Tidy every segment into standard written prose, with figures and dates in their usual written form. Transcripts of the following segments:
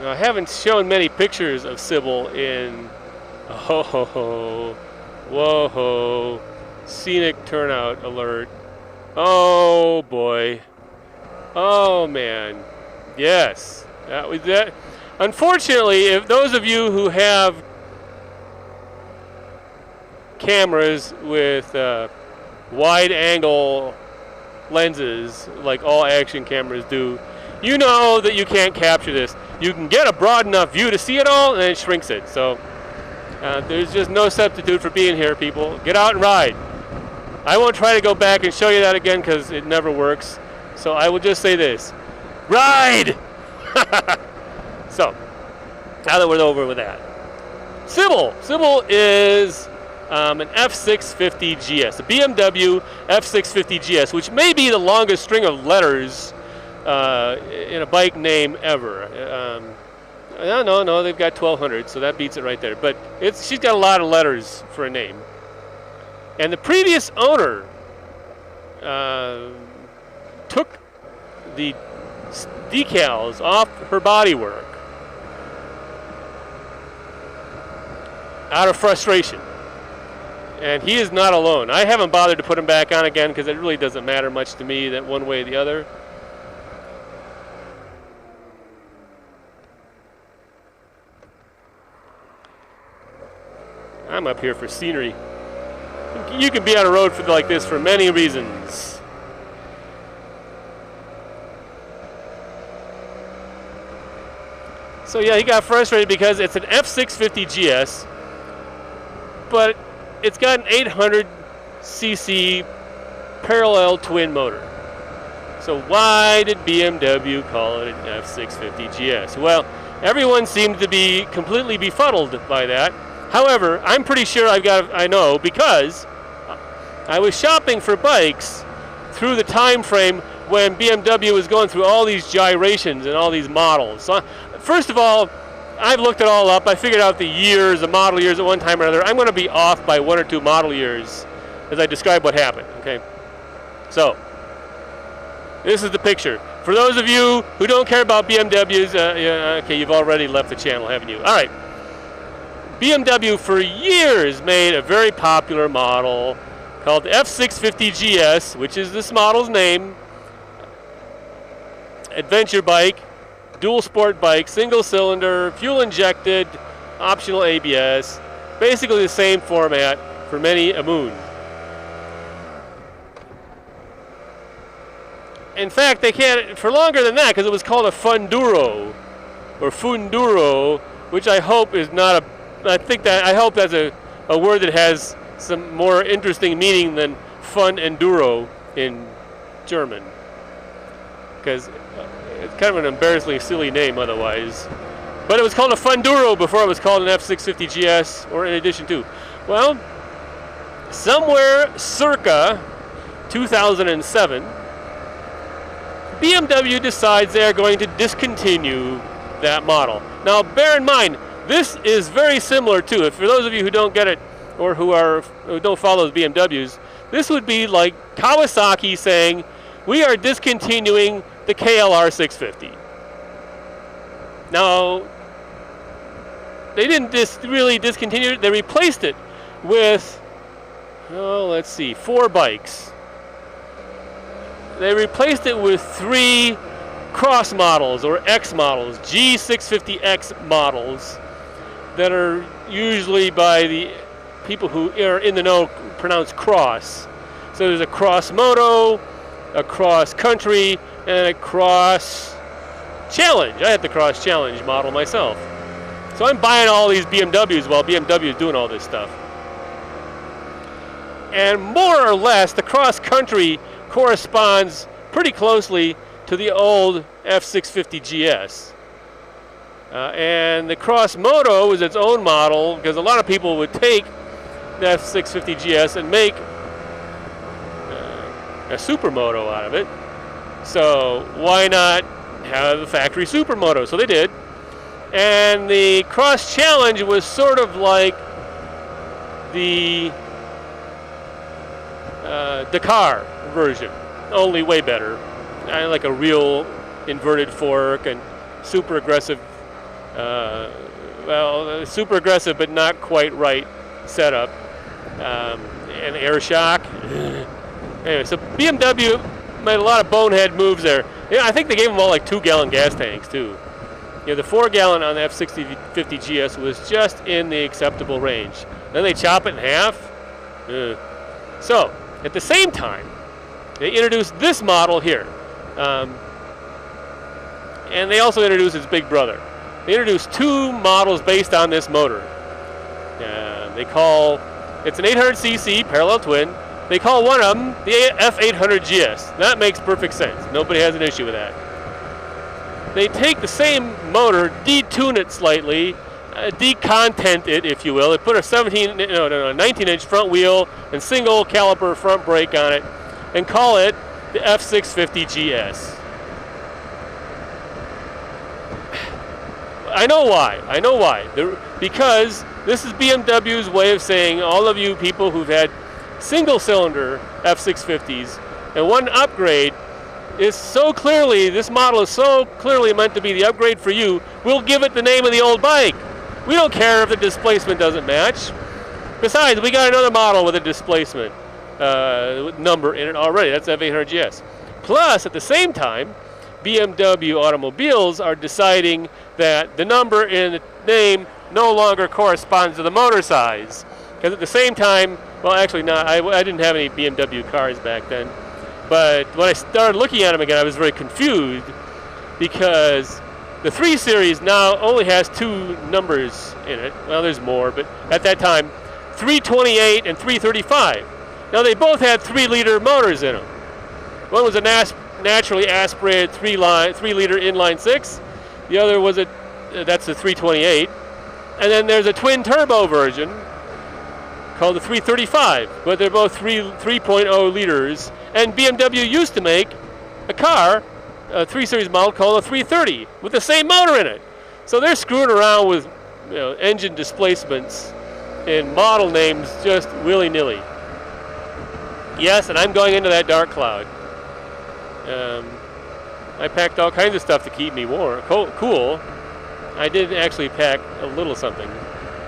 I haven't shown many pictures of Sybil in, oh, whoa, scenic turnout alert. Oh boy. Oh man. Yes. That was that. Unfortunately, if those of you who have cameras with wide angle lenses like all action cameras do, you know that you can't capture this. You can get a broad enough view to see it all, and it shrinks it. So there's just no substitute for being here, people. Get out and ride. I won't try to go back and show you that again because it never works. So I will just say this. Ride! So, now that we're over with that. Sybil. Sybil is an F650 GS, a BMW F650 GS, which may be the longest string of letters in a bike name ever. No, they've got 1,200, so that beats it right there. But she's got a lot of letters for a name. And the previous owner took the decals off her bodywork out of frustration. And he is not alone. I haven't bothered to put him back on again because it really doesn't matter much to me that one way or the other. I'm up here for scenery. You can be on a road like this for many reasons. So yeah, he got frustrated because it's an F650 GS, but it's got an 800cc parallel twin motor. So why did BMW call it an F650 GS? Well, everyone seemed to be completely befuddled by that. However, I'm pretty sure I know because I was shopping for bikes through the time frame when BMW was going through all these gyrations and all these models. So, first of all, I've looked it all up. I figured out the years, the model years at one time or another. I'm going to be off by 1 or 2 model years as I describe what happened. Okay. So, this is the picture. For those of you who don't care about BMWs, okay, you've already left the channel, haven't you? All right. BMW for years made a very popular model called the F650 GS, which is this model's name. Adventure bike, dual sport bike, single cylinder, fuel injected, optional ABS. Basically the same format for many a moon. In fact, they can't, for longer than that, because it was called a Funduro, or Funduro, which I hope is not I hope that's a word that has some more interesting meaning than fun enduro in German. Because it's kind of an embarrassingly silly name otherwise. But it was called a Funduro before it was called an F650 GS, or in addition to. Well, somewhere circa 2007, BMW decides they are going to discontinue that model. Now, bear in mind, this is very similar to, for those of you who don't get it or who don't follow the BMWs, this would be like Kawasaki saying, we are discontinuing the KLR 650. Now, they didn't really discontinue it, they replaced it with, 4 bikes. They replaced it with 3 cross models or X models, G650X models, that are usually by the people who are in the know pronounced cross. So there's a cross moto, a cross country, and a cross challenge. I had the cross challenge model myself. So I'm buying all these BMWs while BMW is doing all this stuff. And more or less, the cross country corresponds pretty closely to the old F650 GS. And the Cross Moto is its own model because a lot of people would take the F650 GS and make a Supermoto out of it. So why not have a factory Supermoto? So they did. And the Cross Challenge was sort of like the Dakar version, only way better. Like a real inverted fork and super aggressive well, super aggressive but not quite right setup, and air shock. Anyway, so BMW made a lot of bonehead moves there. Yeah, I think they gave them all like 2-gallon gas tanks too. You know, the 4-gallon on the F650 GS was just in the acceptable range. Then they chop it in half. So, at the same time, they introduced this model here. And they also introduced its big brother. They introduced 2 models based on this motor. It's an 800cc parallel twin. They call one of them the F800 GS. That makes perfect sense. Nobody has an issue with that. They take the same motor, detune it slightly, decontent it, if you will. They put a 19-inch front wheel and single caliper front brake on it and call it the F650 GS. I know why. Because this is BMW's way of saying, all of you people who've had single-cylinder F650s and one upgrade this model is so clearly meant to be the upgrade for you, we'll give it the name of the old bike. We don't care if the displacement doesn't match. Besides, we got another model with a displacement number in it already. That's F800 GS. Plus, at the same time, BMW automobiles are deciding that the number in the name no longer corresponds to the motor size. Because at the same time, well, actually not. I didn't have any BMW cars back then. But when I started looking at them again, I was very confused because the 3 Series now only has 2 numbers in it. Well, there's more, but at that time, 328 and 335. Now, they both had 3-liter motors in them. One was a naturally aspirated 3-liter inline 6. The other was that's the 328. And then there's a twin turbo version called the 335, but they're both 3.0 liters. And BMW used to make a 3 Series model called a 330 with the same motor in it. So they're screwing around with engine displacements and model names just willy-nilly. Yes, and I'm going into that dark cloud. I packed all kinds of stuff to keep me warm, cool. I did actually pack a little something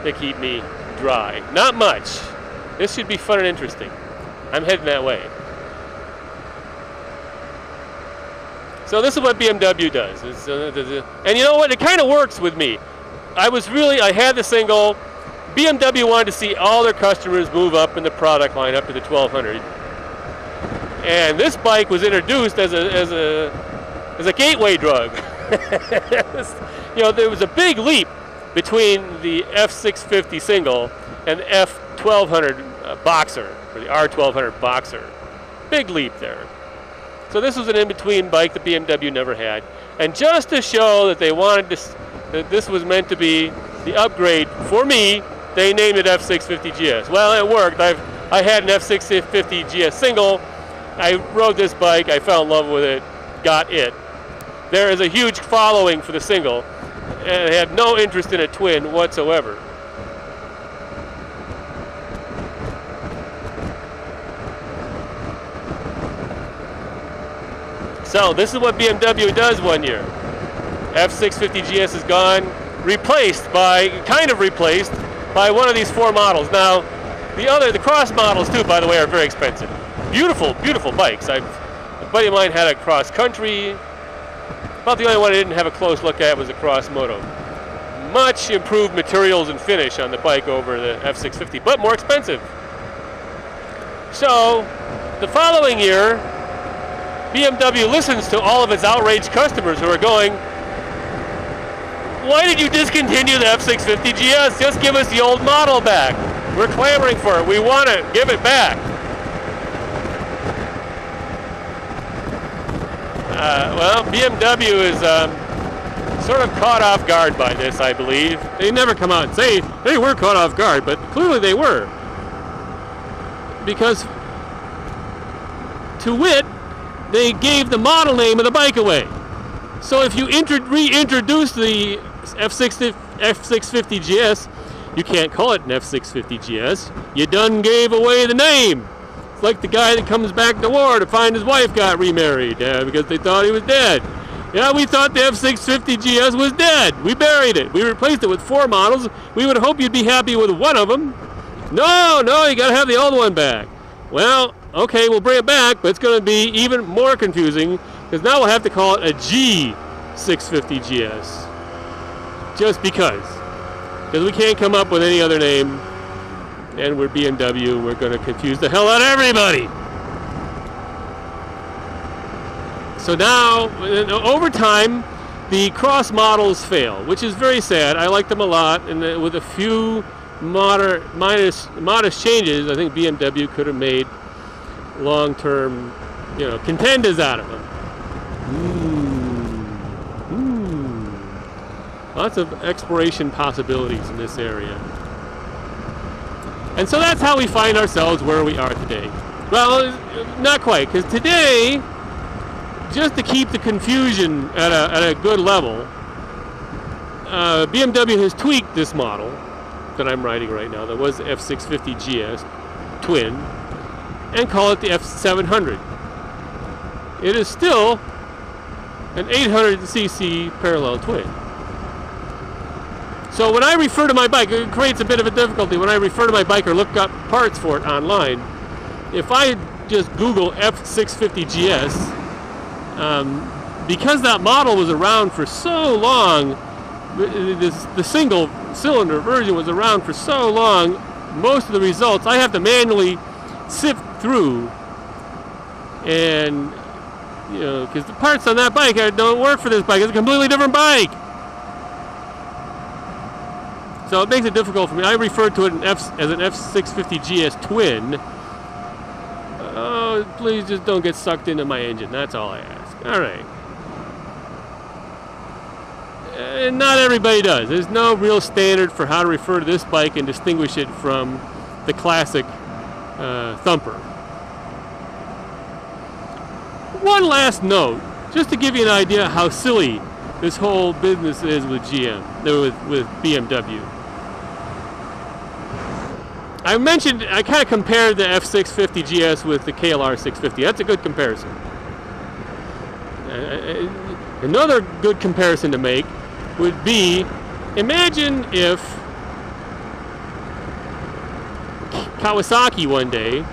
to keep me dry. Not much. This should be fun and interesting. I'm heading that way. So this is what BMW does. And you know what? It kind of works with me. I had the single. BMW wanted to see all their customers move up in the product line up to the 1200. And this bike was introduced as a gateway drug. There was a big leap between the F650 single and the F1200 Boxer, or the R1200 Boxer. Big leap there. So this was an in-between bike that BMW never had. And just to show that they wanted that this was meant to be the upgrade for me, they named it F650 GS. Well, it worked. I had an F650 GS single. I rode this bike. I fell in love with it. Got it. There is a huge following for the single, and I had no interest in a twin whatsoever. So this is what BMW does one year. F650 GS is gone, replaced by one of these 4 models. Now, the cross models too, by the way, are very expensive. Beautiful, beautiful bikes. A buddy of mine had a cross country. About the only one I didn't have a close look at was the Cross Moto. Much improved materials and finish on the bike over the F650, but more expensive. So, the following year, BMW listens to all of its outraged customers who are going, why did you discontinue the F650 GS? Just give us the old model back. We're clamoring for it. We want it. Give it back. Well, BMW is sort of caught off guard by this, I believe. They never come out and say they were caught off guard, but clearly they were. Because, to wit, they gave the model name of the bike away. So if you reintroduce the F650 GS, you can't call it an F650 GS. You done gave away the name. It's like the guy that comes back to war to find his wife got remarried because they thought he was dead. Yeah, we thought the F650 GS was dead. We buried it. We replaced it with 4 models. We would hope you'd be happy with one of them. No, you got to have the old one back. Well, okay, we'll bring it back, but it's going to be even more confusing because now we'll have to call it a G650 GS. Just because. Because we can't come up with any other name. And we're BMW. We're going to confuse the hell out of everybody. So now, over time, the cross models fail, which is very sad. I like them a lot, and with a few modest changes, I think BMW could have made long-term, contenders out of them. Lots of exploration possibilities in this area. And so that's how we find ourselves where we are today. Well, not quite, because today, just to keep the confusion at a good level, BMW has tweaked this model that I'm riding right now, that was the F650 GS twin, and call it the F700. It is still an 800cc parallel twin. So when I refer to my bike, it creates a bit of a difficulty. When I refer to my bike or look up parts for it online, if I just Google F650 GS, because that model was around for so long, the single cylinder version was around for so long, most of the results I have to manually sift through, and because the parts on that bike don't work for this bike. It's a completely different bike. So it makes it difficult for me. I refer to it as an F650 GS twin. Oh, please just don't get sucked into my engine. That's all I ask. All right. And not everybody does. There's no real standard for how to refer to this bike and distinguish it from the classic Thumper. One last note, just to give you an idea how silly this whole business is with with BMW. I kind of compared the F650 GS with the KLR 650. That's a good comparison. Another good comparison to make would be, imagine if Kawasaki one day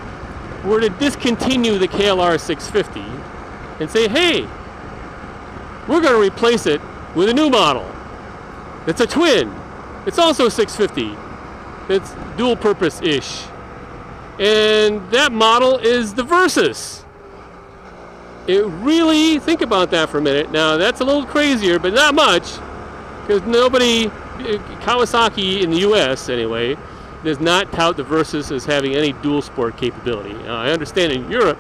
were to discontinue the KLR 650 and say, hey, we're going to replace it with a new model. It's a twin. It's also 650. It's dual purpose-ish. And that model is the Versys. Really think about that for a minute. Now, that's a little crazier, but not much, because Kawasaki in the US anyway, does not tout the Versys as having any dual sport capability. I understand in Europe,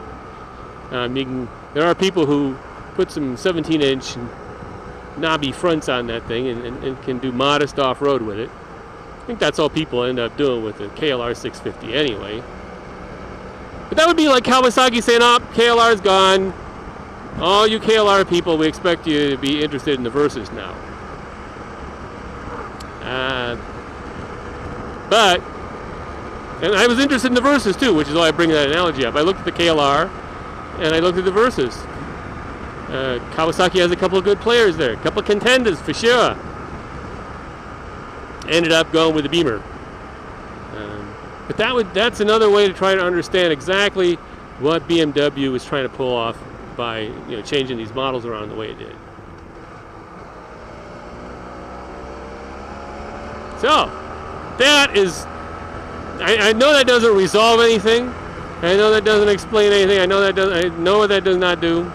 there are people who put some 17-inch knobby fronts on that thing and can do modest off-road with it. I think that's all people end up doing with the KLR 650 anyway. But that would be like Kawasaki saying, oh, KLR's gone. All you KLR people, we expect you to be interested in the Versys now. And I was interested in the Versys too, which is why I bring that analogy up. I looked at the KLR and I looked at the Versys. Kawasaki has a couple of good players there, a couple of contenders for sure. Ended up going with the Beamer. But that's another way to try to understand exactly what BMW was trying to pull off by changing these models around the way it did. So that is, I know that doesn't resolve anything. I know that doesn't explain anything. I know what that does not do.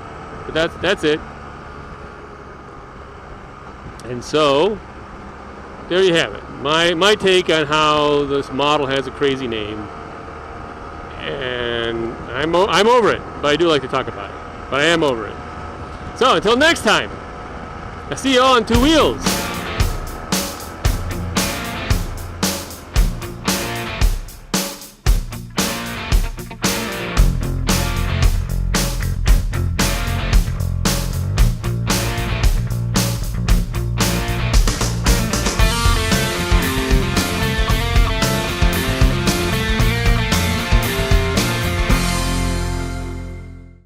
But that's it. And so there you have it. My take on how this model has a crazy name, and I'm over it. But I do like to talk about it. But I am over it. So until next time, I see you all on two wheels.